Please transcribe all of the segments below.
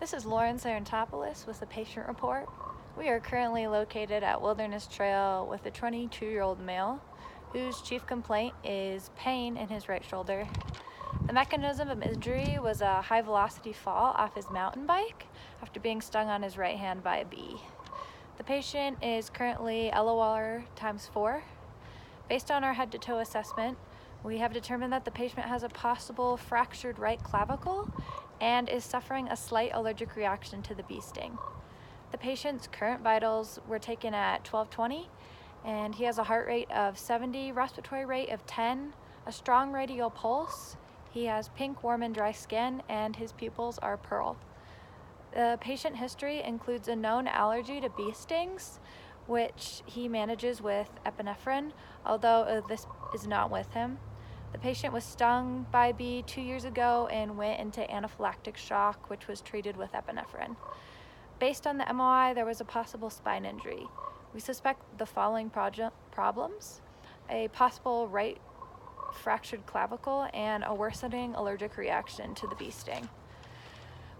This is Lauren Sarantopoulos with the patient report. We are currently located at Wilderness Trail with a 22-year-old male whose chief complaint is pain in his right shoulder. The mechanism of injury was a high-velocity fall off his mountain bike after being stung on his right hand by a bee. The patient is currently LOR ×4. Based on our head-to-toe assessment, we have determined that the patient has a possible fractured right clavicle and is suffering a slight allergic reaction to the bee sting. The patient's current vitals were taken at 1220, and he has a heart rate of 70, respiratory rate of 10, a strong radial pulse. He has pink, warm, and dry skin, and his pupils are pearl. The patient history includes a known allergy to bee stings, which he manages with epinephrine, although this is not with him. The patient was stung by a bee 2 years ago and went into anaphylactic shock, which was treated with epinephrine. Based on the MOI, there was a possible spine injury. We suspect the following problems: a possible right fractured clavicle and a worsening allergic reaction to the bee sting.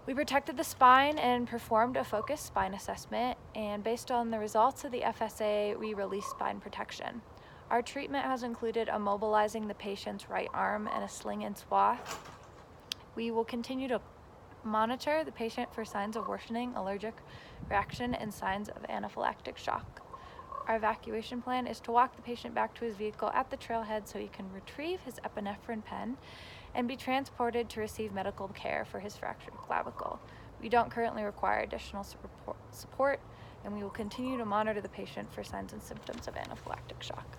We protected the spine and performed a focused spine assessment, and based on the results of the FSA, we released spine protection. Our treatment has included immobilizing the patient's right arm in a sling and swath. We will continue to monitor the patient for signs of worsening allergic reaction and signs of anaphylactic shock. Our evacuation plan is to walk the patient back to his vehicle at the trailhead so he can retrieve his epinephrine pen and be transported to receive medical care for his fractured clavicle. We don't currently require additional support, and we will continue to monitor the patient for signs and symptoms of anaphylactic shock.